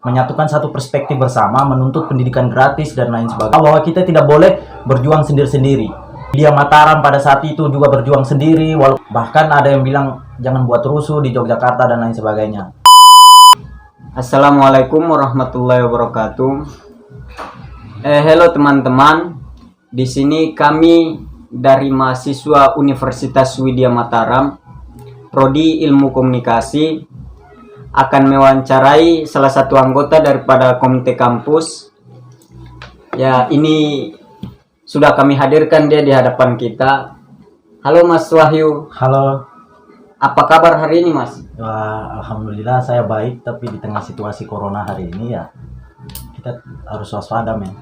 menyatukan satu perspektif bersama, menuntut pendidikan gratis dan lain sebagainya, bahwa kita tidak boleh berjuang sendiri-sendiri. Dia Mataram pada saat itu juga berjuang sendiri, bahkan ada yang bilang jangan buat rusuh di Yogyakarta dan lain sebagainya. Assalamualaikum warahmatullahi wabarakatuh. Halo teman-teman, di sini kami dari mahasiswa Universitas Widya Mataram, Prodi Ilmu Komunikasi, akan mewawancarai salah satu anggota daripada komite kampus. Ya, ini sudah kami hadirkan dia di hadapan kita. Halo Mas Wahyu. Halo. Apa kabar hari ini, Mas? Wah, alhamdulillah saya baik, tapi di tengah situasi corona hari ini ya kita harus waspada, men.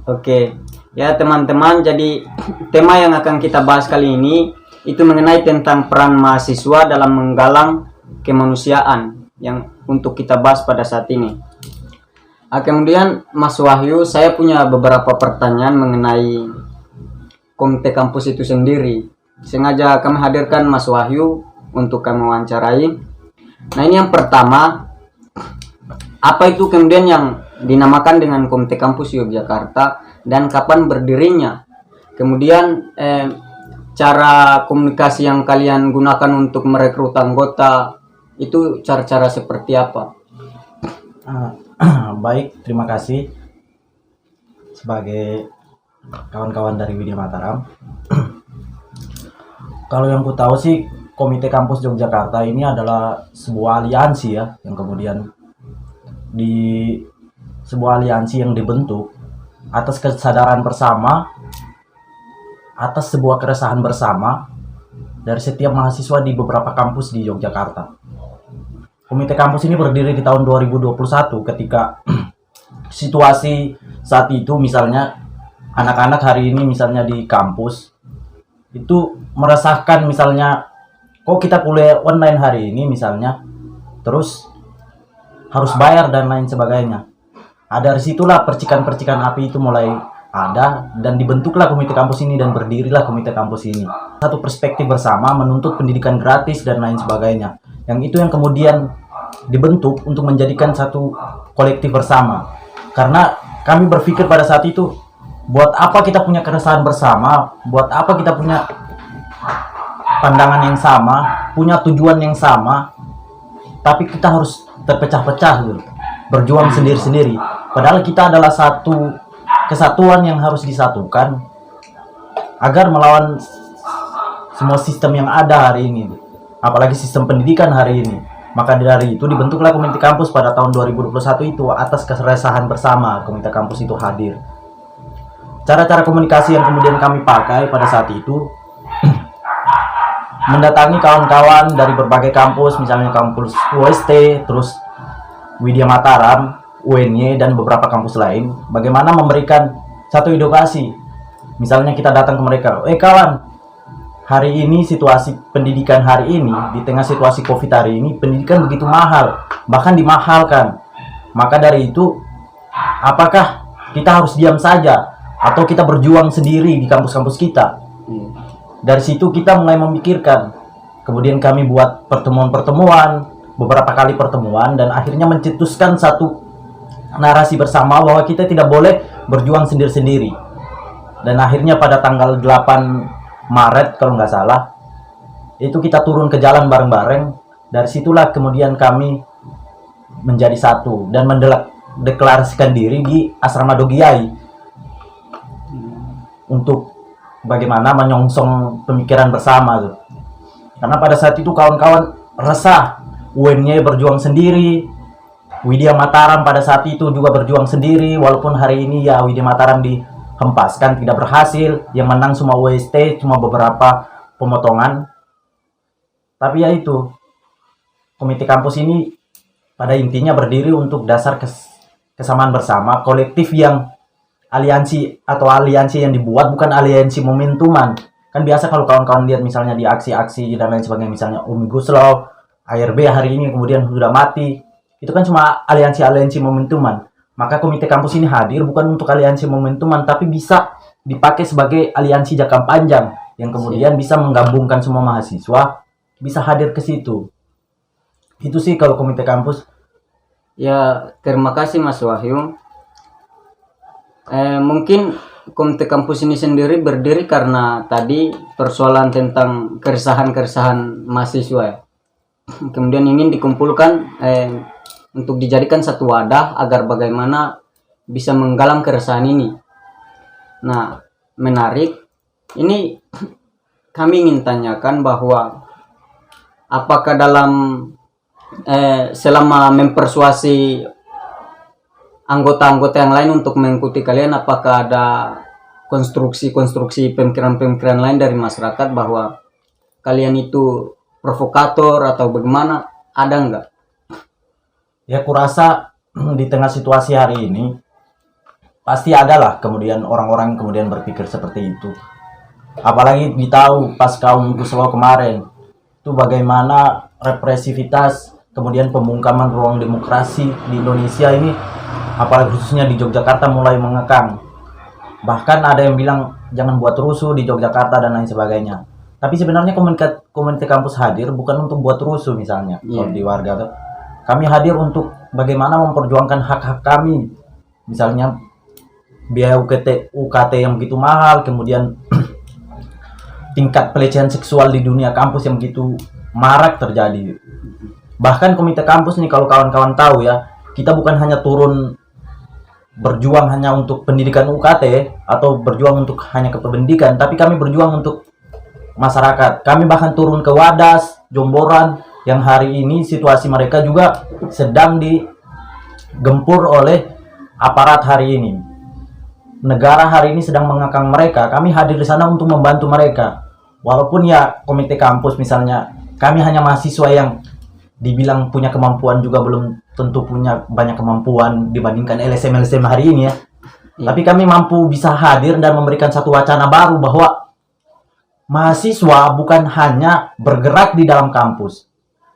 Oke. Ya, teman-teman, jadi tema yang akan kita bahas kali ini itu mengenai tentang peran mahasiswa dalam menggalang kemanusiaan yang untuk kita bahas pada saat ini. Kemudian Mas Wahyu, saya punya beberapa pertanyaan mengenai komite kampus itu sendiri. Sengaja kami hadirkan Mas Wahyu untuk kami wawancarai. Nah, ini yang pertama, apa itu kemudian yang dinamakan dengan Komite Kampus Yogyakarta dan kapan berdirinya? Kemudian cara komunikasi yang kalian gunakan untuk merekrut anggota itu cara-cara seperti apa? Baik, terima kasih sebagai kawan-kawan dari Widya Mataram. Kalau yang ku tahu sih, Komite Kampus Yogyakarta ini adalah sebuah aliansi ya, yang kemudian sebuah aliansi yang dibentuk atas kesadaran bersama, atas sebuah keresahan bersama dari setiap mahasiswa di beberapa kampus di Yogyakarta. Komite kampus ini berdiri di tahun 2021 ketika situasi saat itu, misalnya anak-anak hari ini misalnya di kampus itu merasakan, misalnya kok kita kuliah online hari ini misalnya, terus harus bayar dan lain sebagainya. Dari situlah percikan-percikan api itu mulai ada dan dibentuklah komite kampus ini dan berdirilah komite kampus ini. Satu perspektif bersama, menuntut pendidikan gratis dan lain sebagainya. Yang itu yang kemudian dibentuk untuk menjadikan satu kolektif bersama. Karena kami berpikir pada saat itu, buat apa kita punya keresahan bersama, buat apa kita punya pandangan yang sama, punya tujuan yang sama, tapi kita harus terpecah-pecah gitu, berjuang sendiri-sendiri. Padahal kita adalah satu kesatuan yang harus disatukan agar melawan semua sistem yang ada hari ini, apalagi sistem pendidikan hari ini. Maka dari itu dibentuklah komite kampus pada tahun 2021 itu atas keresahan bersama. Komite kampus itu hadir. Cara-cara komunikasi yang kemudian kami pakai pada saat itu mendatangi kawan-kawan dari berbagai kampus, misalnya kampus UST, terus Widya Mataram, UNY, dan beberapa kampus lain, bagaimana memberikan satu edukasi. Misalnya kita datang ke mereka, kawan, hari ini situasi pendidikan hari ini, di tengah situasi COVID hari ini, pendidikan begitu mahal, bahkan dimahalkan. Maka dari itu, apakah kita harus diam saja atau kita berjuang sendiri di kampus-kampus kita? Dari situ kita mulai memikirkan. Kemudian kami buat pertemuan-pertemuan, beberapa kali pertemuan, dan akhirnya mencetuskan satu narasi bersama bahwa kita tidak boleh berjuang sendiri-sendiri. Dan akhirnya pada tanggal 8 Maret kalau nggak salah, itu kita turun ke jalan bareng-bareng. Dari situlah kemudian kami menjadi satu dan mendeklarasikan diri di Asrama Dogiai untuk bagaimana menyongsong pemikiran bersama tuh. Karena pada saat itu kawan-kawan resah, UNY berjuang sendiri, Widya Mataram pada saat itu juga berjuang sendiri, walaupun hari ini ya Widya Mataram dihempaskan, tidak berhasil, yang menang semua UST, cuma beberapa pemotongan. Tapi ya itu, komite kampus ini pada intinya berdiri untuk dasar kesamaan bersama, kolektif yang aliansi yang dibuat bukan aliansi momentuman. Kan biasa kalau kawan-kawan lihat misalnya di aksi-aksi dan lain sebagainya, misalnya Omnibus Law, ARB hari ini kemudian sudah mati, itu kan cuma aliansi momentuman. Maka komite kampus ini hadir bukan untuk aliansi momentuman, tapi bisa dipakai sebagai aliansi jangka panjang yang kemudian bisa menggabungkan semua mahasiswa, bisa hadir ke situ. Itu sih kalau komite kampus. Ya, terima kasih Mas Wahyu. Mungkin Komite Kampus ini sendiri berdiri karena tadi persoalan tentang keresahan-keresahan mahasiswa ya. Kemudian ingin dikumpulkan untuk dijadikan satu wadah agar bagaimana bisa menggalang keresahan ini. Nah, menarik. Ini kami ingin tanyakan bahwa apakah dalam selama mempersuasi anggota-anggota yang lain untuk mengikuti kalian, apakah ada konstruksi-konstruksi pemikiran-pemikiran lain dari masyarakat bahwa kalian itu provokator atau bagaimana? Ada enggak? Ya kurasa di tengah situasi hari ini pasti ada lah kemudian orang-orang kemudian berpikir seperti itu. Apalagi ditahu pas kaum Guslo kemarin itu bagaimana represivitas kemudian pembungkaman ruang demokrasi di Indonesia ini, apalagi khususnya di Yogyakarta mulai mengekang. Bahkan ada yang bilang jangan buat rusuh di Yogyakarta dan lain sebagainya. Tapi sebenarnya komunitas kampus hadir bukan untuk buat rusuh misalnya. Kalau di warga tuh kami hadir untuk bagaimana memperjuangkan hak-hak kami. Misalnya biaya UKT yang begitu mahal, kemudian tingkat pelecehan seksual di dunia kampus yang begitu marak terjadi. Bahkan komite kampus nih, kalau kawan-kawan tahu ya, kita bukan hanya turun berjuang hanya untuk pendidikan UKT atau berjuang untuk hanya ke pendidikan, tapi kami berjuang untuk masyarakat. Kami bahkan turun ke Wadas, Jomboran, yang hari ini situasi mereka juga sedang digempur oleh aparat hari ini. Negara hari ini sedang mengekang mereka. Kami hadir di sana untuk membantu mereka. Walaupun ya komite kampus misalnya, kami hanya mahasiswa yang dibilang punya kemampuan juga belum tentu punya banyak kemampuan dibandingkan LSM hari ini ya. Tapi kami mampu bisa hadir dan memberikan satu wacana baru bahwa mahasiswa bukan hanya bergerak di dalam kampus.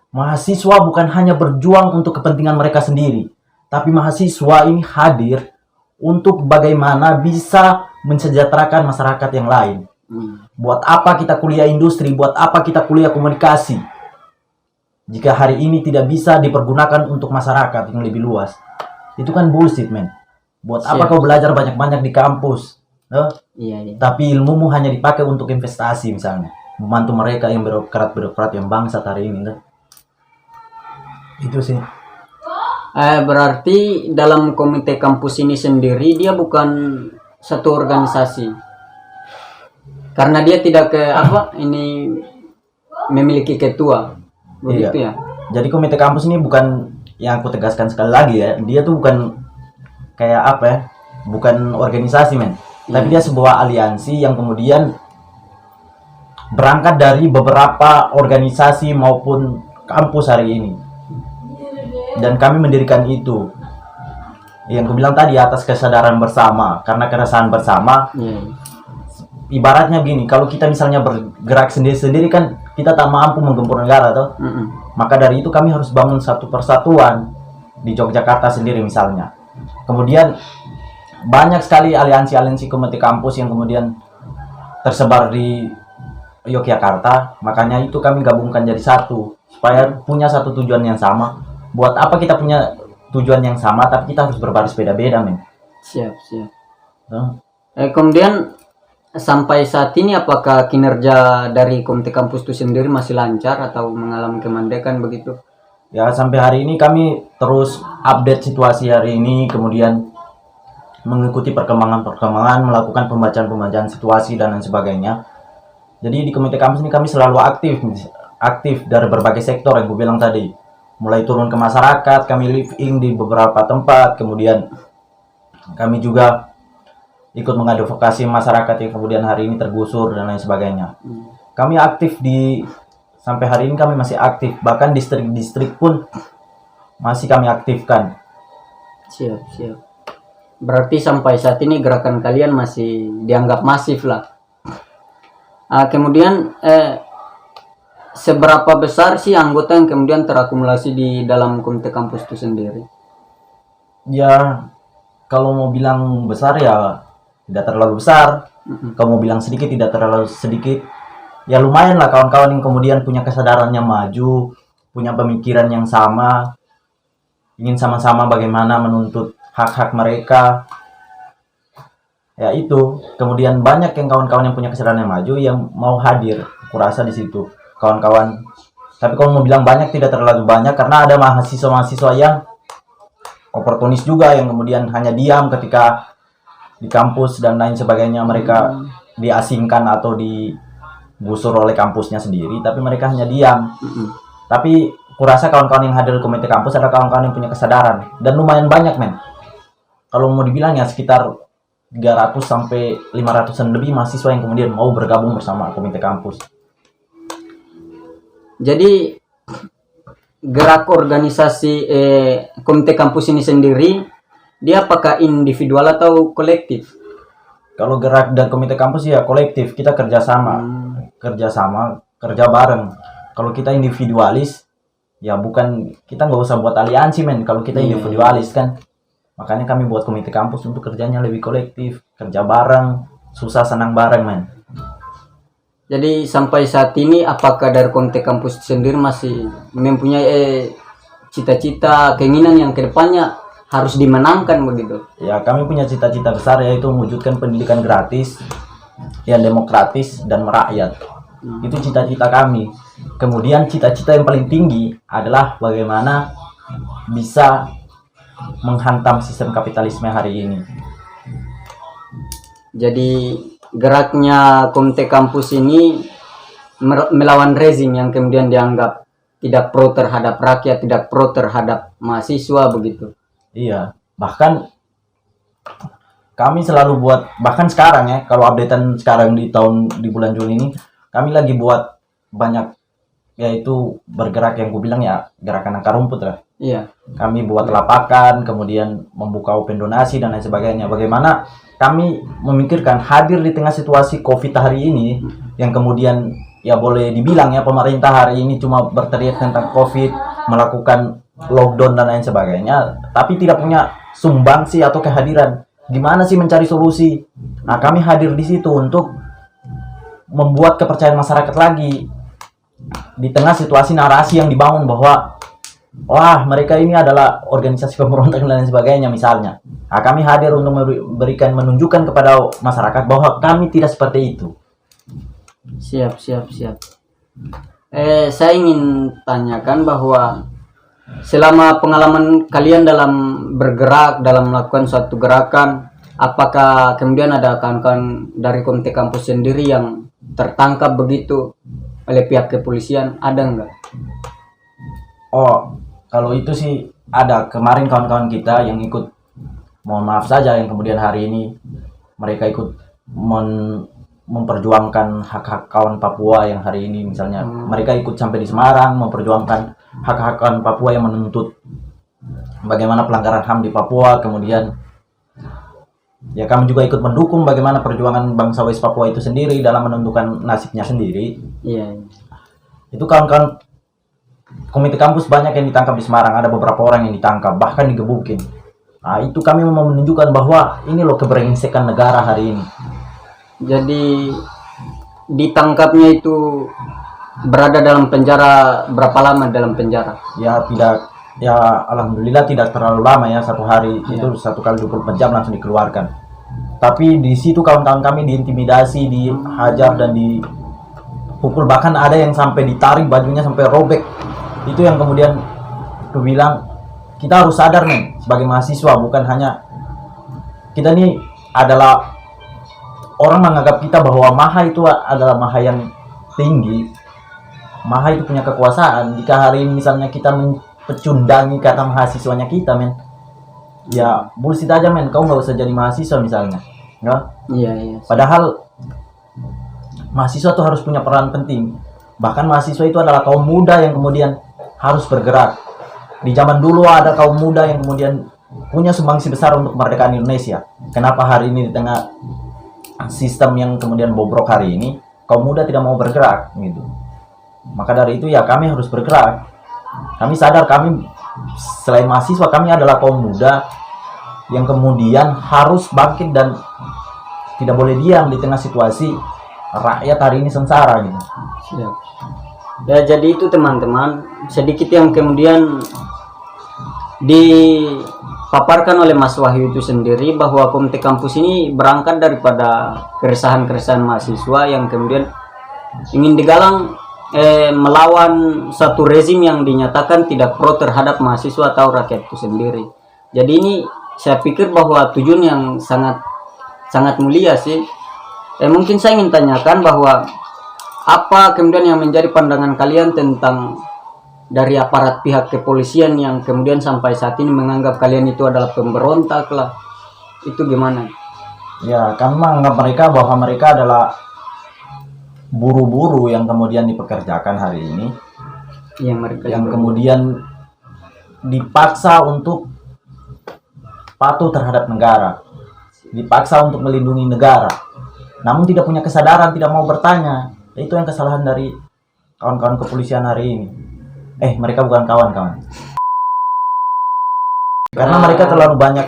Mahasiswa bukan hanya berjuang untuk kepentingan mereka sendiri, tapi mahasiswa ini hadir untuk bagaimana bisa mensejahterakan masyarakat yang lain. Buat apa kita kuliah industri, buat apa kita kuliah komunikasi, jika hari ini tidak bisa dipergunakan untuk masyarakat yang lebih luas? Itu kan bullshit, men. Buat apa kau belajar banyak-banyak di kampus? Iya. Tapi ilmumu hanya dipakai untuk investasi misalnya. Membantu mereka yang birokrat yang bangsat hari ini. Itu sih. Berarti dalam komite kampus ini sendiri dia bukan satu organisasi. Karena dia tidak ini memiliki ketua. Begitu ya. Jadi komite kampus ini bukan, yang aku tegaskan sekali lagi ya, dia tuh bukan kayak bukan organisasi, men. Tapi dia sebuah aliansi yang kemudian berangkat dari beberapa organisasi maupun kampus hari ini. Dan kami mendirikan itu. Yang aku bilang tadi, atas kesadaran bersama, karena keresahan bersama. Ibaratnya gini, kalau kita misalnya bergerak sendiri-sendiri kan kita tak mampu menggempur negara toh. Maka dari itu kami harus bangun satu persatuan di Yogyakarta sendiri misalnya. Kemudian banyak sekali aliansi-aliansi komite kampus yang kemudian tersebar di Yogyakarta. Makanya itu kami gabungkan jadi satu supaya punya satu tujuan yang sama. Buat apa kita punya tujuan yang sama tapi kita harus berbaris beda-beda, men. Siap. Kemudian sampai saat ini apakah kinerja dari komite kampus itu sendiri masih lancar atau mengalami kemandekan begitu? Ya, sampai hari ini kami terus update situasi hari ini, kemudian mengikuti perkembangan-perkembangan, melakukan pembacaan situasi dan lain sebagainya. Jadi di komite kampus ini kami selalu aktif dari berbagai sektor yang gue bilang tadi. Mulai turun ke masyarakat, kami live in di beberapa tempat, kemudian kami juga ikut mengadvokasi masyarakat yang kemudian hari ini tergusur dan lain sebagainya. Kami aktif sampai hari ini kami masih aktif, bahkan distrik-distrik pun masih kami aktifkan. Siap. Berarti sampai saat ini gerakan kalian masih dianggap masif lah. Kemudian seberapa besar sih anggota yang kemudian terakumulasi di dalam komite kampus itu sendiri? Ya, kalau mau bilang besar ya tidak terlalu besar. Kalau mau bilang sedikit tidak terlalu sedikit. Ya lumayan lah kawan-kawan yang kemudian punya kesadarannya maju, punya pemikiran yang sama. ingin sama-sama bagaimana menuntut hak-hak mereka. Ya itu, kemudian banyak yang kawan-kawan yang punya kesadaran yang maju yang mau hadir, kurasa di situ kawan-kawan. Tapi kalau mau bilang banyak, tidak terlalu banyak, karena ada mahasiswa-mahasiswa yang oportunis juga, yang kemudian hanya diam ketika di kampus dan lain sebagainya. Mereka diasingkan atau digusur oleh kampusnya sendiri, tapi mereka hanya diam. Tapi kurasa kawan-kawan yang hadir di komite kampus ada kawan-kawan yang punya kesadaran, dan lumayan banyak men. Kalau mau dibilang ya sekitar 300 sampai 500-an lebih mahasiswa yang kemudian mau bergabung bersama komite kampus. Jadi gerak organisasi komite kampus ini sendiri, dia apakah individual atau kolektif? Kalau gerak dan komite kampus ya kolektif, kita kerjasama, kerja bareng. Kalau kita individualis, ya bukan, kita nggak usah buat aliansi men. Kalau kita individualis kan, makanya kami buat komite kampus untuk kerjanya lebih kolektif, kerja bareng, susah senang bareng men. Jadi sampai saat ini apakah dari komite kampus sendiri masih mempunyai cita-cita, keinginan yang kedepannya harus dimenangkan begitu? Ya kami punya cita-cita besar, yaitu mewujudkan pendidikan gratis, yang demokratis dan merakyat. Itu cita-cita kami. Kemudian cita-cita yang paling tinggi adalah bagaimana bisa menghantam sistem kapitalisme hari ini. Jadi geraknya komite kampus ini melawan rezim yang kemudian dianggap tidak pro terhadap rakyat, tidak pro terhadap mahasiswa begitu. Iya, bahkan kami selalu buat, bahkan sekarang ya, kalau updatean sekarang di bulan Juli ini, kami lagi buat banyak, yaitu bergerak yang gue bilang ya gerakan akar rumput lah. Iya. Kami buat lapakan, kemudian membuka open donasi dan lain sebagainya. Bagaimana kami memikirkan hadir di tengah situasi COVID hari ini, yang kemudian ya boleh dibilang ya pemerintah hari ini cuma berteriak tentang COVID, melakukan lockdown dan lain sebagainya, tapi tidak punya sumbangsi atau kehadiran. Gimana sih mencari solusi? Nah, kami hadir di situ untuk membuat kepercayaan masyarakat lagi di tengah situasi narasi yang dibangun bahwa wah mereka ini adalah organisasi pemberontak dan lain sebagainya misalnya. Nah, kami hadir untuk menunjukkan kepada masyarakat bahwa kami tidak seperti itu. Siap. Saya ingin tanyakan bahwa selama pengalaman kalian dalam bergerak, dalam melakukan suatu gerakan, apakah kemudian ada kawan-kawan dari komite kampus sendiri yang tertangkap begitu oleh pihak kepolisian? Ada enggak? Oh, kalau itu sih ada. Kemarin kawan-kawan kita yang ikut, mohon maaf saja, yang kemudian hari ini mereka ikut memperjuangkan hak-hak kawan Papua yang hari ini misalnya mereka ikut sampai di Semarang memperjuangkan hak-hak kawan Papua yang menuntut bagaimana pelanggaran HAM di Papua. Kemudian ya kami juga ikut mendukung bagaimana perjuangan bangsa West Papua itu sendiri dalam menentukan nasibnya sendiri. Iya. Itu kawan-kawan komite kampus banyak yang ditangkap di Semarang, ada beberapa orang yang ditangkap bahkan digebukin. Nah, itu kami mau menunjukkan bahwa ini loh keberengsekan negara hari ini. Jadi ditangkapnya itu berada dalam penjara berapa lama dalam penjara? Ya tidak, ya alhamdulillah tidak terlalu lama ya, 1 hari itu 1 kali 24 jam langsung dikeluarkan. Tapi di situ kawan-kawan kami diintimidasi, dihajar dan dipukul, bahkan ada yang sampai ditarik bajunya sampai robek. Itu yang kemudian aku bilang kita harus sadar nih sebagai mahasiswa, bukan hanya kita nih adalah orang menganggap kita bahwa Maha itu adalah Maha yang tinggi, Maha itu punya kekuasaan. Jika hari ini misalnya kita pecundangi kata mahasiswanya kita men, ya bullshit aja men, kau nggak usah jadi mahasiswa misalnya, nggak? Iya. Padahal mahasiswa tuh harus punya peran penting. Bahkan mahasiswa itu adalah kaum muda yang kemudian harus bergerak. Di zaman dulu ada kaum muda yang kemudian punya sumbangsi besar untuk kemerdekaan Indonesia. Kenapa hari ini di tengah sistem yang kemudian bobrok hari ini, kaum muda tidak mau bergerak gitu? Maka dari itu ya kami harus bergerak. Kami sadar kami selain mahasiswa, kami adalah kaum muda yang kemudian harus bangkit dan tidak boleh diam di tengah situasi rakyat hari ini sengsara gitu. Siap. Ya jadi itu teman-teman, sedikit yang kemudian dipaparkan oleh Mas Wahyu itu sendiri bahwa Komite Kampus ini berangkat daripada keresahan-keresahan mahasiswa yang kemudian ingin digalang melawan satu rezim yang dinyatakan tidak pro terhadap mahasiswa atau rakyat itu sendiri. Jadi ini saya pikir bahwa tujuan yang sangat mulia sih. Mungkin saya ingin tanyakan bahwa apa kemudian yang menjadi pandangan kalian tentang dari aparat pihak kepolisian yang kemudian sampai saat ini menganggap kalian itu adalah pemberontak lah. Itu gimana? Ya, kami menganggap mereka bahwa mereka adalah buru-buru yang kemudian dipekerjakan hari ini, yang kemudian dipaksa untuk patuh terhadap negara, dipaksa untuk melindungi negara, namun tidak punya kesadaran, tidak mau bertanya. Itu yang kesalahan dari kawan-kawan kepolisian hari ini. Mereka bukan kawan-kawan, karena mereka terlalu banyak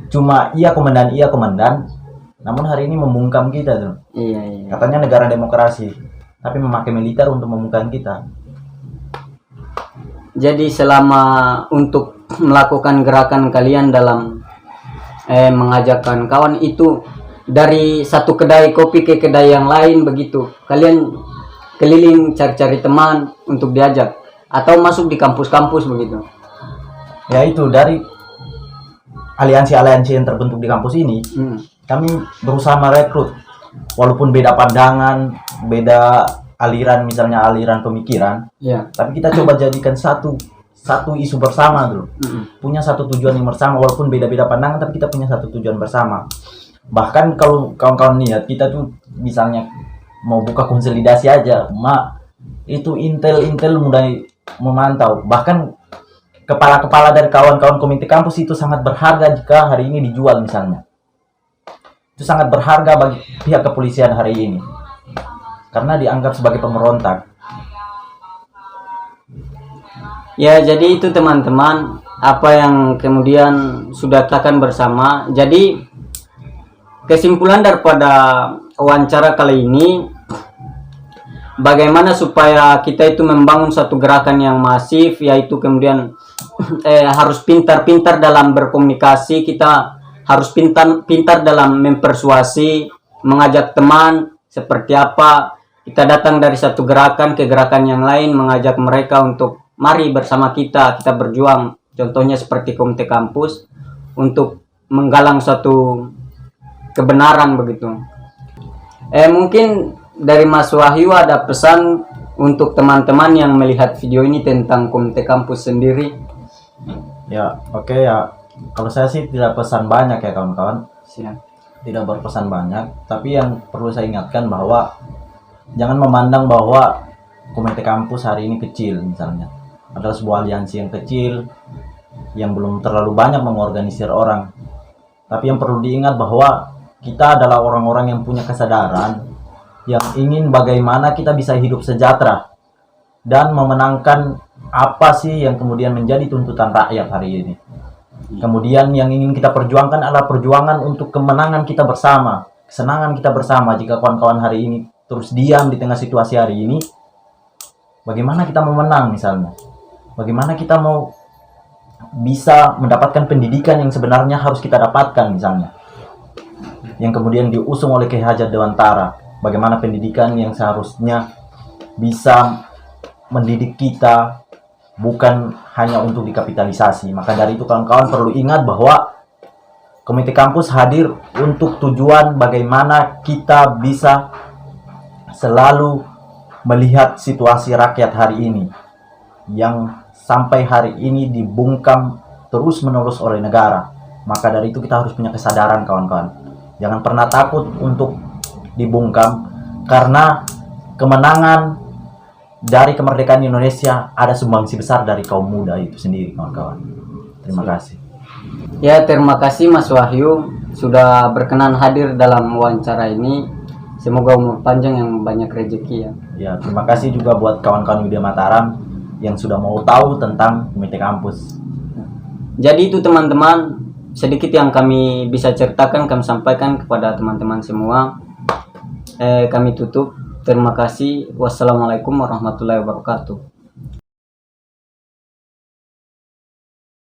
cuma iya komandan, namun hari ini membungkam kita tuh. Iya. Katanya negara demokrasi, tapi memakai militer untuk membungkam kita. Jadi selama untuk melakukan gerakan kalian dalam mengajakkan kawan itu dari satu kedai kopi ke kedai yang lain begitu, kalian keliling cari-cari teman untuk diajak atau masuk di kampus-kampus begitu? Ya, itu dari aliansi-aliansi yang terbentuk di kampus ini, kami berusaha merekrut, walaupun beda pandangan, beda aliran, misalnya aliran pemikiran, tapi kita coba jadikan satu isu bersama dulu. Punya satu tujuan yang bersama, walaupun beda-beda pandangan, tapi kita punya satu tujuan bersama. Bahkan kalau kawan-kawan lihat, kita tuh misalnya mau buka konsolidasi aja, itu intel mulai memantau. Bahkan kepala-kepala dari kawan-kawan komite kampus itu sangat berharga jika hari ini dijual misalnya. Itu sangat berharga bagi pihak kepolisian hari ini, karena dianggap sebagai pemberontak. Ya, jadi itu teman-teman apa yang kemudian sudah katakan bersama. Jadi kesimpulan daripada wawancara kali ini, bagaimana supaya kita itu membangun satu gerakan yang masif, yaitu kemudian harus pintar-pintar dalam berkomunikasi, kita harus pintar dalam mempersuasi, mengajak teman seperti apa. Kita datang dari satu gerakan ke gerakan yang lain, mengajak mereka untuk mari bersama kita berjuang. Contohnya seperti Komite Kampus untuk menggalang suatu kebenaran begitu. Mungkin dari Mas Wahyu ada pesan untuk teman-teman yang melihat video ini tentang Komite Kampus sendiri? Ya, oke ya. Kalau saya sih tidak pesan banyak ya kawan-kawan. Tidak berpesan banyak, tapi yang perlu saya ingatkan bahwa jangan memandang bahwa Komite Kampus hari ini kecil misalnya. Adalah sebuah aliansi yang kecil yang belum terlalu banyak mengorganisir orang. Tapi yang perlu diingat bahwa kita adalah orang-orang yang punya kesadaran, yang ingin bagaimana kita bisa hidup sejahtera dan memenangkan apa sih yang kemudian menjadi tuntutan rakyat hari ini. Kemudian yang ingin kita perjuangkan adalah perjuangan untuk kemenangan kita bersama, kesenangan kita bersama. Jika kawan-kawan hari ini terus diam di tengah situasi hari ini, bagaimana kita mau menang misalnya? Bagaimana kita mau bisa mendapatkan pendidikan yang sebenarnya harus kita dapatkan misalnya, yang kemudian diusung oleh Ki Hajar Dewantara? Bagaimana pendidikan yang seharusnya bisa mendidik kita, bukan hanya untuk dikapitalisasi. Maka dari itu kawan-kawan perlu ingat bahwa Komite Kampus hadir untuk tujuan bagaimana kita bisa selalu melihat situasi rakyat hari ini yang sampai hari ini dibungkam terus-menerus oleh negara. Maka dari itu kita harus punya kesadaran kawan-kawan. Jangan pernah takut untuk dibungkam, karena kemenangan dari kemerdekaan Indonesia ada sumbangsi besar dari kaum muda itu sendiri kawan-kawan. Terima kasih. Ya, terima kasih Mas Wahyu sudah berkenan hadir dalam wawancara ini. Semoga umur panjang yang banyak rezeki ya. Ya, terima kasih juga buat kawan-kawan Widya Mataram yang sudah mau tahu tentang Komite Kampus. Jadi itu teman-teman, sedikit yang kami bisa ceritakan, kami sampaikan kepada teman-teman semua. Kami tutup. Terima kasih. Wassalamualaikum warahmatullahi wabarakatuh.